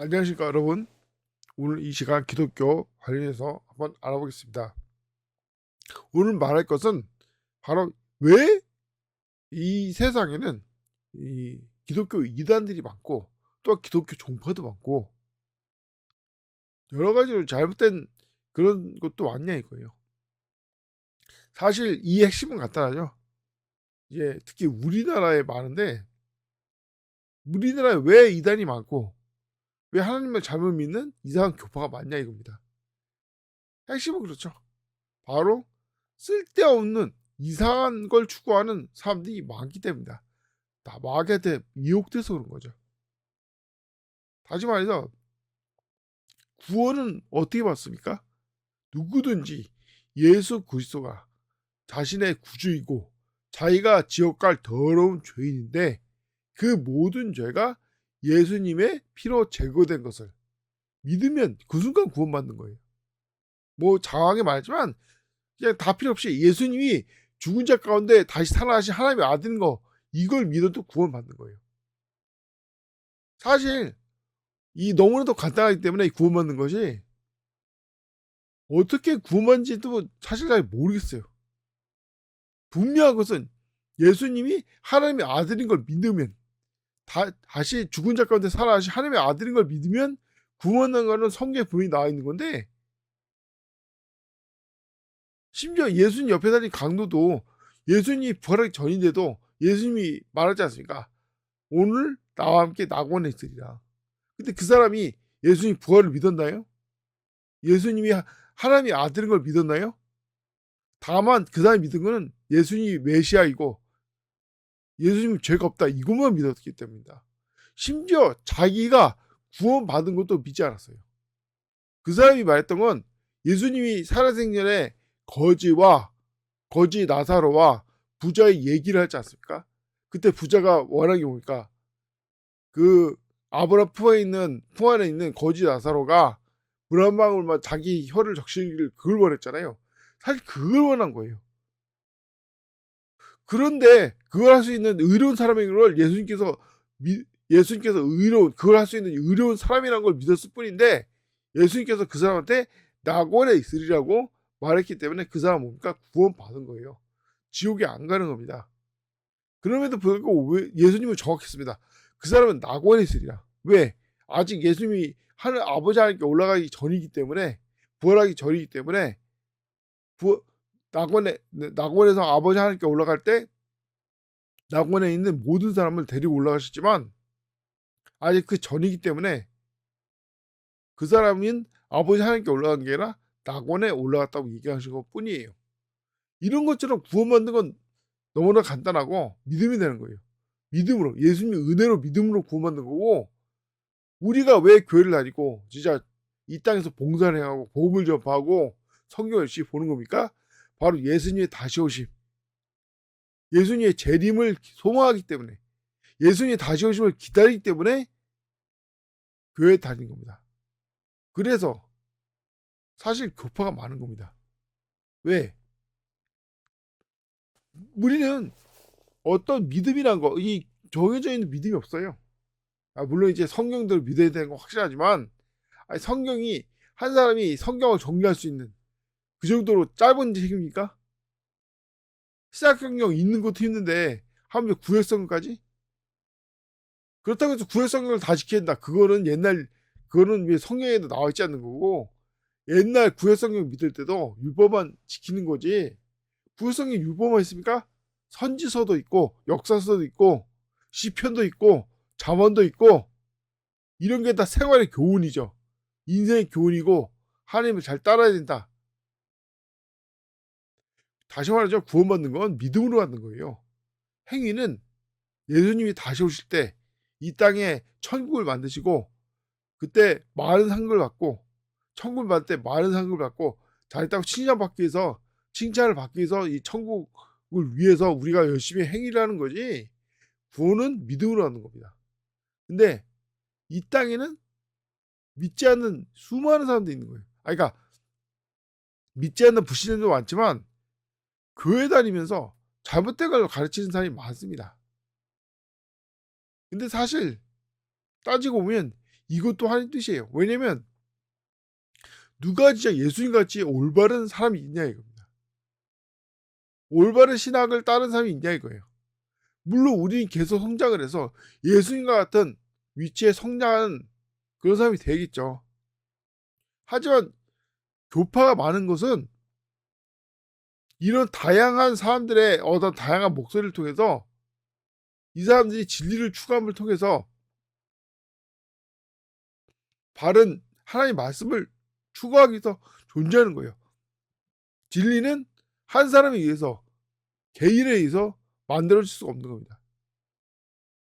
안녕하십니까 여러분. 오늘 이 시간 기독교 관련해서 한번 알아보겠습니다. 오늘 말할 것은 바로 왜 이 세상에는 이 기독교 이단들이 많고 또 기독교 종파도 많고 여러 가지로 잘못된 그런 것도 많냐 이거예요. 사실 이 핵심은 간단하죠. 이제 특히 우리나라에 많은데 우리나라에 왜 이단이 많고 왜 하나님을 잘못 믿는 이상한 교파가 많냐 이겁니다. 핵심은 그렇죠. 바로 쓸데없는 이상한 걸 추구하는 사람들이 많기 때문이다. 다 마귀한테 미혹돼서 그런 거죠. 다시 말해서 구원은 어떻게 받습니까? 누구든지 예수 그리스도가 자신의 구주이고 자기가 지옥 갈 더러운 죄인인데 그 모든 죄가 예수님의 피로 제거된 것을 믿으면 그 순간 구원받는 거예요. 뭐 장하게 말하지만 그냥 다 필요 없이 예수님이 죽은 자 가운데 다시 살아나신 하나님의 아들인 거 이걸 믿어도 구원받는 거예요. 사실 이 너무나도 간단하기 때문에 구원받는 것이 어떻게 구원받는지도 사실 잘 모르겠어요. 분명한 것은 예수님이 하나님의 아들인 걸 믿으면 다시 죽은 자 가운데 살아나신 하나님의 아들인 걸 믿으면 구원하는 거는 성경에 분명히 나와 있는 건데 심지어 예수님 옆에 다니는 강도도 예수님이 부활하기 전인데도 예수님이 말하지 않습니까? 오늘 나와 함께 낙원에 있으리라. 근데 그 사람이 예수님 부활을 믿었나요? 예수님이 하나님의 아들인 걸 믿었나요? 다만 그 사람이 믿은 거는 예수님이 메시아이고 예수님이 죄가 없다 이것만 믿었기 때문이다. 심지어 자기가 구원받은 것도 믿지 않았어요. 그 사람이 말했던 건 예수님이 살아생전에 거지 나사로와 부자의 얘기를 하지 않습니까? 그때 부자가 원하게 보니까 그 아브라함 품 안에 있는 거지 나사로가 물 한 방울만 자기 혀를 적시기를 그걸 원했잖아요. 사실 그걸 원한 거예요. 그런데 그걸 할 수 있는 의로운 사람인 걸 예수님께서 의로운 그걸 할 수 있는 의로운 사람이라는 걸 믿었을 뿐인데 예수님께서 그 사람한테 낙원에 있으리라고 말했기 때문에 그 사람은 뭡니까? 구원받은 거예요. 지옥에 안 가는 겁니다. 그럼에도 불구하고 예수님은 정확했습니다. 그 사람은 낙원에 있으리라. 왜? 아직 예수님이 하늘 아버지 하나님께 올라가기 전이기 때문에 부활하기 전이기 때문에 낙원에서 아버지 하나님께 올라갈 때 낙원에 있는 모든 사람을 데리고 올라가셨지만 아직 그 전이기 때문에 그 사람인 아버지 하나님께 올라간 게 아니라 낙원에 올라갔다고 얘기하신 것 뿐이에요. 이런 것처럼 구원받는 건 너무나 간단하고 믿음이 되는 거예요. 믿음으로 예수님의 은혜로 믿음으로 구원받는 거고 우리가 왜 교회를 다니고 진짜 이 땅에서 봉사를 해가고 복음을 전파하고 성경을 열심히 보는 겁니까? 바로 예수님의 다시 오심 예수님의 재림을 소망하기 때문에 예수님의 다시 오심을 기다리기 때문에 교회에 다니는 겁니다. 그래서 사실 교파가 많은 겁니다. 왜? 우리는 어떤 믿음이란 거, 이 정해져 있는 믿음이 없어요. 물론 이제 성경대로 믿어야 되는 건 확실하지만 성경이 한 사람이 성경을 정리할 수 있는 그 정도로 짧은 책입니까? 시작성경 읽는 것도 힘든데 하면 구약성경까지? 그렇다고 해서 구약성경을 다 지켜야 된다. 그거는 왜 성경에도 나와 있지 않는 거고 옛날 구약성경 믿을 때도 율법만 지키는 거지 구약성경 율법만 있습니까? 선지서도 있고 역사서도 있고 시편도 있고 잠언도 있고 이런 게 다 생활의 교훈이죠. 인생의 교훈이고 하나님을 잘 따라야 된다. 다시 말하죠. 구원받는 건 믿음으로 받는 거예요. 행위는 예수님이 다시 오실 때 이 땅에 천국을 만드시고 그때 많은 상급을 받고 천국을 받을 때 많은 상급을 받고 잘했다고 칭찬을 받기 위해서 이 천국을 위해서 우리가 열심히 행위를 하는 거지 구원은 믿음으로 하는 겁니다. 근데 이 땅에는 믿지 않는 수많은 사람들이 있는 거예요. 그러니까 믿지 않는 불신자도 많지만 교회 다니면서 잘못된 걸 가르치는 사람이 많습니다. 근데 사실 따지고 보면 이것도 하나님 뜻이에요. 왜냐면 누가 진짜 예수님같이 올바른 사람이 있냐 이겁니다. 올바른 신학을 따른 사람이 있냐 이거예요. 물론 우리는 계속 성장을 해서 예수님과 같은 위치에 성장하는 그런 사람이 되겠죠. 하지만 교파가 많은 것은 이런 다양한 사람들의 어떤 다양한 목소리를 통해서 이 사람들이 진리를 추구함을 통해서 바른 하나님의 말씀을 추구하기 위해서 존재하는 거예요. 진리는 한 사람에 의해서, 개인에 의해서 만들어질 수가 없는 겁니다.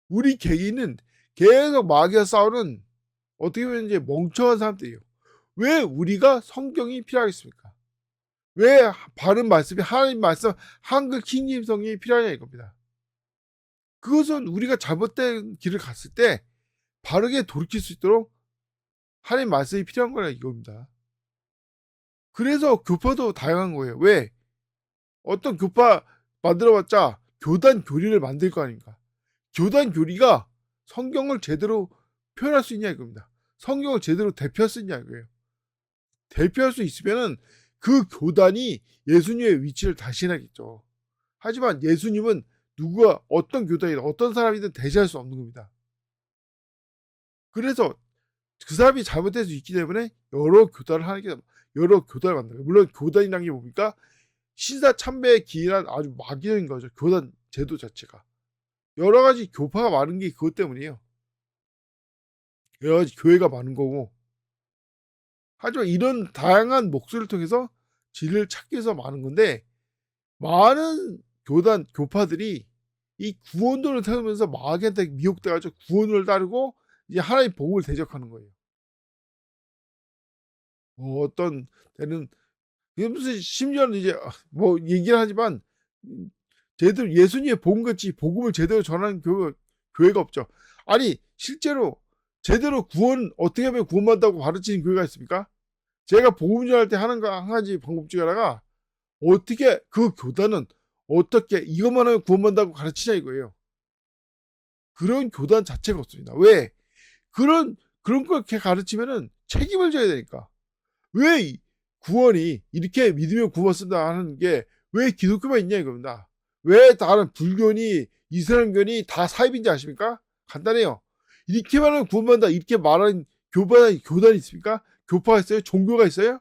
우리 개인은 계속 마귀와 싸우는 어떻게 보면 이제 멍청한 사람들이에요. 왜 우리가 성경이 필요하겠습니까? 왜 바른 말씀이 하나님 말씀 한글 킹림성이 필요하냐 이겁니다. 그것은 우리가 잘못된 길을 갔을 때 바르게 돌이킬 수 있도록 하나님 말씀이 필요한 거라 이겁니다. 그래서 교파도 다양한 거예요. 왜? 어떤 교파 만들어봤자 교단 교리를 만들 거 아닙니까? 교단 교리가 성경을 제대로 표현할 수 있냐 이겁니다. 성경을 제대로 대표할 수 있냐 이거예요. 대표할 수 있으면은 그 교단이 예수님의 위치를 다시하겠죠. 하지만 예수님은 누가 어떤 교단이든 어떤 사람이든 대신할 수 없는 겁니다. 그래서 그 사람이 잘못될 수 있기 때문에 여러 교단을 만들어요. 물론 교단이라는 게 뭡니까? 신사 참배의 기이란 아주 마귀적인 거죠. 교단 제도 자체가. 여러 가지 교파가 많은 게 그것 때문이에요. 여러 가지 교회가 많은 거고. 하지만 이런 다양한 목소리를 통해서 진리를 찾기 위해서 많은 건데, 많은 교파들이 이 구원론을 세우면서 마귀한테 미혹돼가지고 구원론을 따르고 이제 하나님의 복음을 대적하는 거예요. 어떤 때는 무슨 심지어는 이제 뭐 얘기를 하지만 제대로 예수님의 복음같이 복음을 제대로 전하는 교회가 없죠. 아니 실제로 제대로 구원 어떻게 하면 구원받는다고 가르치는 교회가 있습니까? 제가 복음 전할 때 하는 거 한 가지 방법 중에 하나가 어떻게 그 교단은 어떻게 이것만 하면 구원받는다고 가르치냐 이거예요. 그런 교단 자체가 없습니다. 왜? 그런 걸 이렇게 가르치면은 책임을 져야 되니까. 왜 구원이 이렇게 믿으면 구원 쓴다 하는 게 왜 기독교만 있냐 이겁니다. 왜 다른 불교니 이슬람교니 다 사입인지 아십니까? 간단해요. 이렇게만 하면 구원받는다 이렇게 말하는 교단이 있습니까? 교파가 있어요? 종교가 있어요?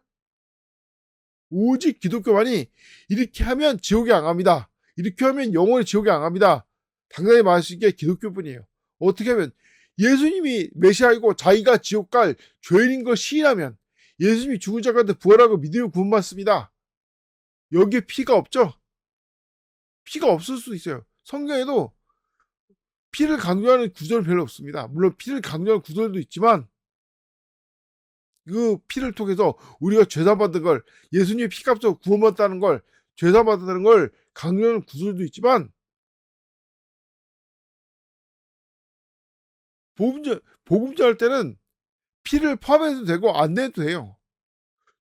오직 기독교만이 이렇게 하면 지옥에 안 갑니다. 이렇게 하면 영원히 지옥에 안 갑니다. 당당히 말할 수 있게 기독교뿐이에요. 어떻게 하면 예수님이 메시아이고 자기가 지옥 갈 죄인인 걸 시인하면 예수님이 죽은 자 가운데 부활하고 믿으면 구원받습니다. 여기에 피가 없죠? 피가 없을 수도 있어요. 성경에도 피를 강조하는 구절은 별로 없습니다. 물론 피를 강조하는 구절도 있지만 그 피를 통해서 우리가 죄사받은 걸 예수님의 피값으로 구원받았다는 걸 죄사받았다는 걸 강조하는 구절도 있지만 복음자 할 때는 피를 포함해도 되고 안 내도 돼요.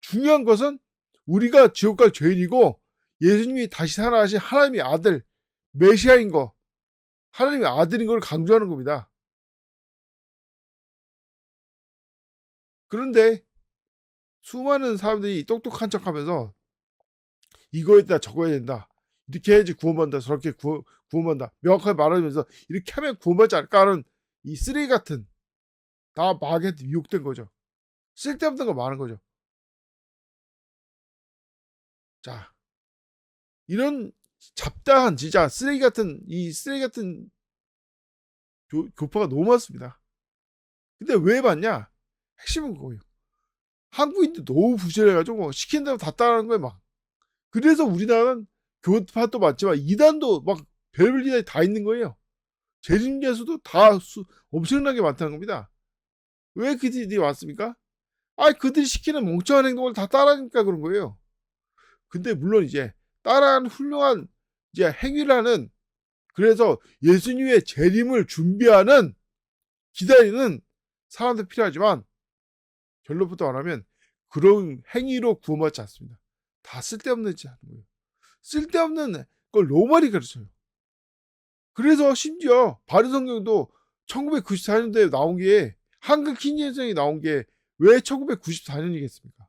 중요한 것은 우리가 지옥 갈 죄인이고 예수님이 다시 살아나신 하나님의 아들 메시아인 거 하나님의 아들인 걸 강조하는 겁니다. 그런데 수많은 사람들이 똑똑한 척하면서 이거에 따라 저거야 된다. 이렇게 해야지 구원받는다. 저렇게 구원받는다. 명확하게 말하면서 이렇게 하면 구원받지 않을까 하는 이 쓰레기 같은 다 마귀한테 미혹된 거죠. 쓸데없는 거 많은 거죠. 자, 이런 잡다한 진짜 쓰레기 같은 교파가 너무 많습니다. 근데 왜 많냐? 핵심은 그거예요. 한국인들 너무 부실해가지고 시킨 대로 다 따라하는 거예요 막. 그래서 우리나라는 교파도 많지만 이단도 막 별별 이단이 다 있는 거예요. 재림제수도 다 엄청나게 많다는 겁니다. 왜 그들이 왔습니까? 그들이 시키는 멍청한 행동을 다 따라하니까 그런 거예요. 근데 물론 이제 따라하는 훌륭한 이제 행위를 하는 그래서 예수님의 재림을 준비하는 기다리는 사람들 필요하지만 결론부터 말하면 그런 행위로 구원받지 않습니다. 다 쓸데없는 짓 하는 거예요. 쓸데없는 걸 로마리 가르쳐요. 그래서 심지어 바른 성경도 1994년도에 나온 게 한글 킹제임스이 나온 게 왜 1994년이겠습니까?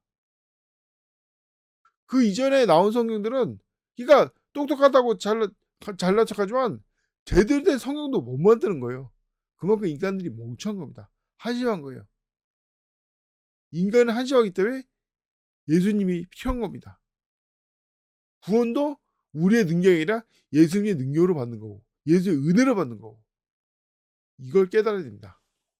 그 이전에 나온 성경들은 그러니까 똑똑하다고 잘난 척하지만 제대로 된 성경도 못 만드는 거예요. 그만큼 인간들이 멍청한 겁니다. 한심한 거예요. 인간은 한심하기 때문에 예수님이 필요한 겁니다. 구원도 우리의 능력이 아니라 예수님의 능력으로 받는 거고 예수의 은혜로 받는 거고 이걸 깨달아야 됩니다.